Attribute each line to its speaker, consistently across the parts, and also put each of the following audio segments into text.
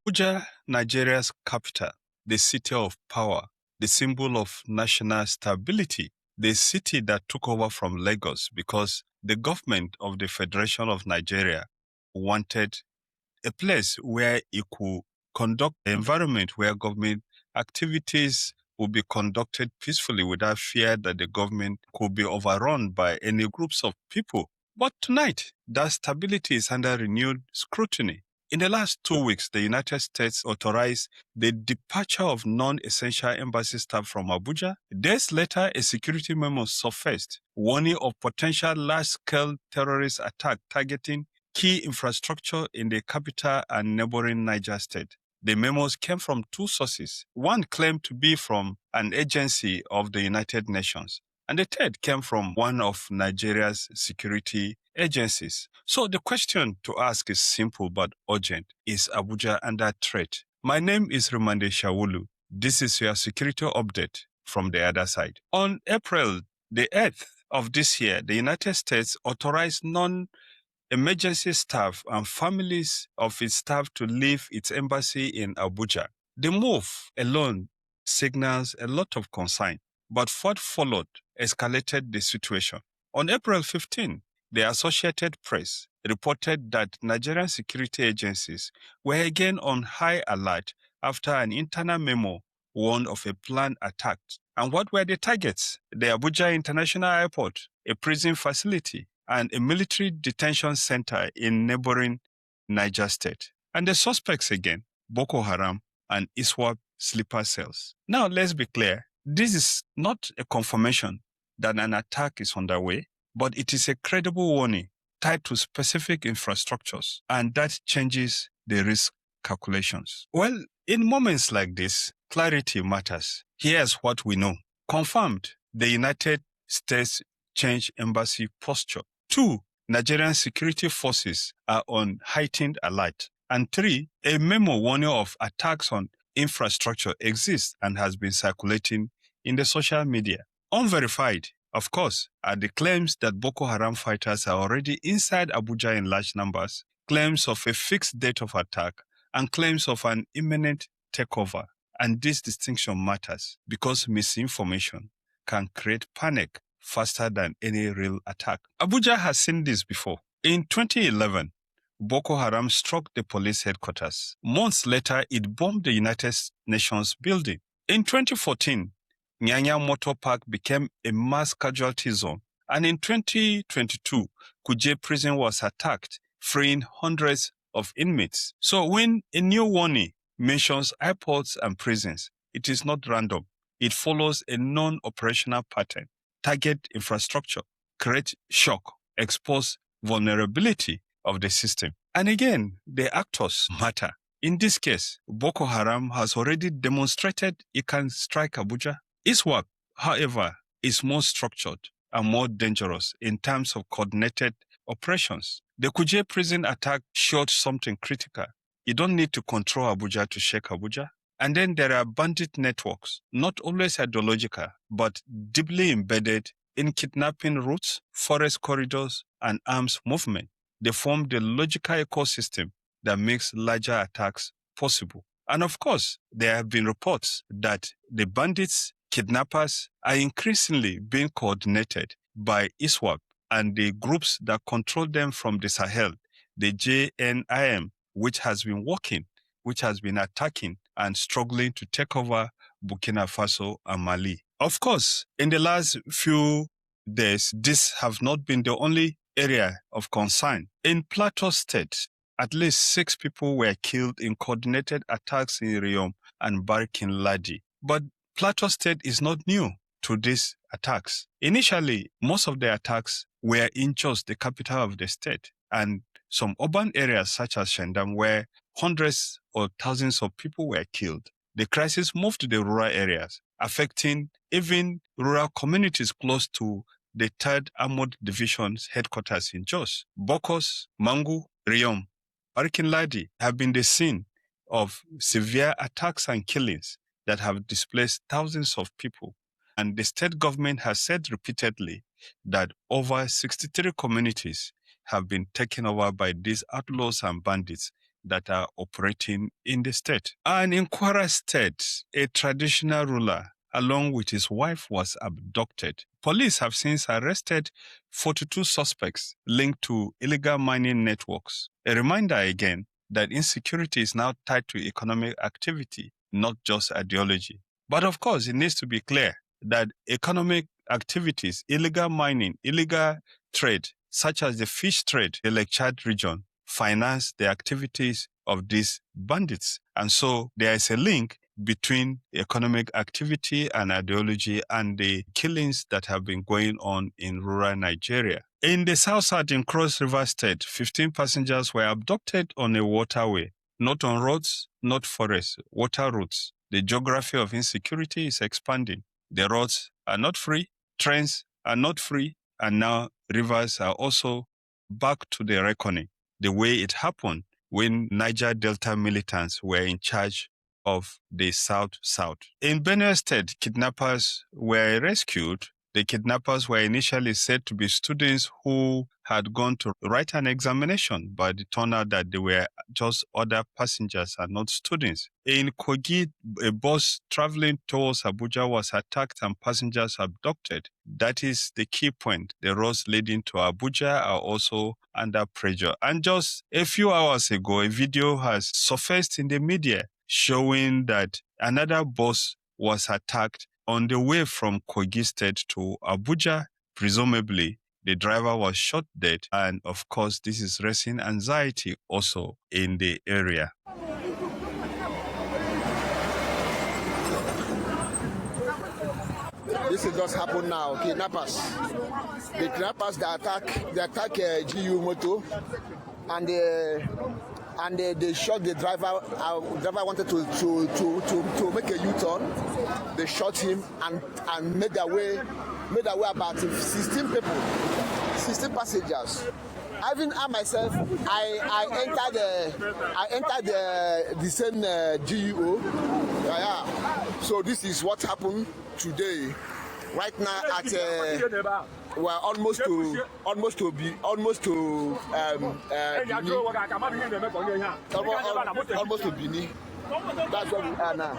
Speaker 1: Abuja, Nigeria's capital, the city of power, the symbol of national stability, the city that took over from Lagos because the government of the Federation of Nigeria wanted a place where it could conduct an environment where government activities would be conducted peacefully without fear that the government could be overrun by any groups of people. But tonight, that stability is under renewed scrutiny. In the last 2 weeks, the United States authorized the departure of non-essential embassy staff from Abuja. Days later, a security memo surfaced warning of potential large-scale terrorist attack targeting key infrastructure in the capital and neighboring Niger State. The memos came from two sources. One claimed to be from an agency of the United Nations, and the third came from one of Nigeria's security agencies. So the question to ask is simple but urgent. Is Abuja under threat? My name is Rimamnde Shawulu. This is your security update from the other side. On April the 8th of this year, the United States authorized emergency staff and families of its staff to leave its embassy in Abuja. The move alone signals a lot of concern, but what followed escalated the situation. On April 15, the Associated Press reported that Nigerian security agencies were again on high alert after an internal memo warned of a planned attack. And what were the targets? The Abuja International Airport, a prison facility, and a military detention center in neighboring Niger State. And the suspects again, Boko Haram and ISWAP sleeper cells. Now, let's be clear. This is not a confirmation that an attack is underway, but it is a credible warning tied to specific infrastructures, and that changes the risk calculations. Well, in moments like this, clarity matters. Here's what we know. Confirmed, the United States changed embassy posture. 2, Nigerian security forces are on heightened alert. And 3, a memo warning of attacks on infrastructure exists and has been circulating in the social media. Unverified, of course, are the claims that Boko Haram fighters are already inside Abuja in large numbers, claims of a fixed date of attack, and claims of an imminent takeover. And this distinction matters because misinformation can create panic faster than any real attack. Abuja has seen this before. In 2011, Boko Haram struck the police headquarters. Months later, it bombed the United Nations building. In 2014, Nyanya Motor Park became a mass casualty zone. And in 2022, Kuje prison was attacked, freeing hundreds of inmates. So when a new warning mentions airports and prisons, it is not random. It follows a non-operational pattern. Target infrastructure, create shock, expose vulnerability of the system. And again, the actors matter. In this case, Boko Haram has already demonstrated it can strike Abuja. ISWAP, however, is more structured and more dangerous in terms of coordinated operations. The Kuje prison attack showed something critical. You don't need to control Abuja to shake Abuja. And then there are bandit networks, not always ideological, but deeply embedded in kidnapping routes, forest corridors, and arms movement. They form the logical ecosystem that makes larger attacks possible. And of course, there have been reports that the bandits, kidnappers are increasingly being coordinated by ISWAP and the groups that control them from the Sahel, the JNIM, which has been working, which has been attacking and struggling to take over Burkina Faso and Mali. Of course, in the last few days, this have not been the only area of concern. In Plateau State, at least 6 people were killed in coordinated attacks in Riom and Barkin Ladi. But Plateau State is not new to these attacks. Initially, most of the attacks were in Jos, the capital of the state, and some urban areas such as Shandam, where hundreds or thousands of people were killed. The crisis moved to the rural areas, affecting even rural communities close to the 3rd Armored Division's headquarters in Jos. Bokos, Mangu, Riom, Barkin Ladi have been the scene of severe attacks and killings that have displaced thousands of people. And the state government has said repeatedly that over 63 communities have been taken over by these outlaws and bandits that are operating in the state. And in Kwara State, a traditional ruler along with his wife was abducted. Police have since arrested 42 suspects linked to illegal mining networks. A reminder again that insecurity is now tied to economic activity, not just ideology. But of course, it needs to be clear that economic activities, illegal mining, illegal trade, such as the fish trade in the Lake Chad region, finance the activities of these bandits. And so there is a link between economic activity and ideology and the killings that have been going on in rural Nigeria. In the south in Cross River State, 15 passengers were abducted on a waterway, not on roads, not forests, water routes. The geography of insecurity is expanding. The roads are not free, trains are not free, and now rivers are also back to the reckoning, the way it happened when Niger Delta militants were in charge of the South. In Benue State, kidnappers were rescued. The kidnappers were initially said to be students who had gone to write an examination, but it turned out that they were just other passengers and not students. In Kogi, a bus traveling towards Abuja was attacked and passengers abducted. That is the key point. The roads leading to Abuja are also under pressure. And just a few hours ago, a video has surfaced in the media showing that another bus was attacked on the way from Kogi State to Abuja. Presumably, the driver was shot dead. And of course, this is raising anxiety also in the area.
Speaker 2: This has just happened now. Kidnappers. The kidnappers they attack GU Moto, and they shot the driver. The driver wanted to make a U-turn. They shot him and made their way about 16 people, 16 passengers. Even I myself, I entered the same GUO. Yeah. So this is what happened today. Right now we're almost to Benin. Almost to Benin. That's where we are now.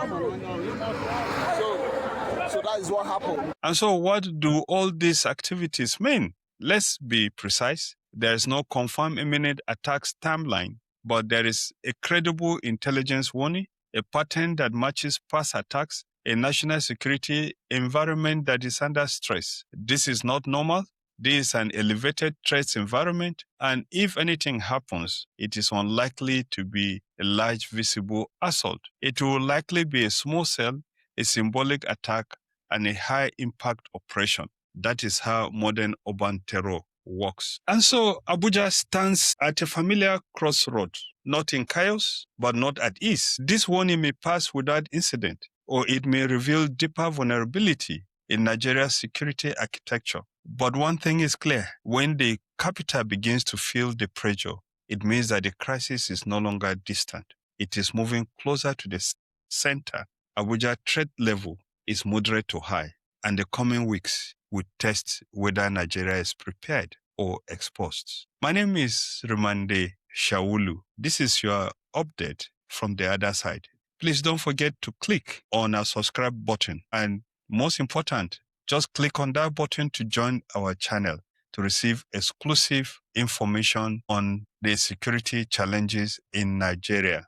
Speaker 2: So that is what happened.
Speaker 1: And so what do all these activities mean? Let's be precise. There is no confirmed imminent attacks timeline, but there is a credible intelligence warning, a pattern that matches past attacks, a national security environment that is under stress. This is not normal. This is an elevated threat environment, and if anything happens, it is unlikely to be a large visible assault. It will likely be a small cell, a symbolic attack, and a high-impact operation. That is how modern urban terror works. And so Abuja stands at a familiar crossroad, not in chaos, but not at ease. This warning may pass without incident, or it may reveal deeper vulnerability in Nigeria's security architecture. But one thing is clear, when the capital begins to feel the pressure, it means that the crisis is no longer distant. It is moving closer to the center. Abuja threat level is moderate to high, and the coming weeks will test whether Nigeria is prepared or exposed. My name is Rimamnde Shawulu. This is your update from the other side. Please don't forget to click on our subscribe button, and most important, just click on that button to join our channel to receive exclusive information on the security challenges in Nigeria.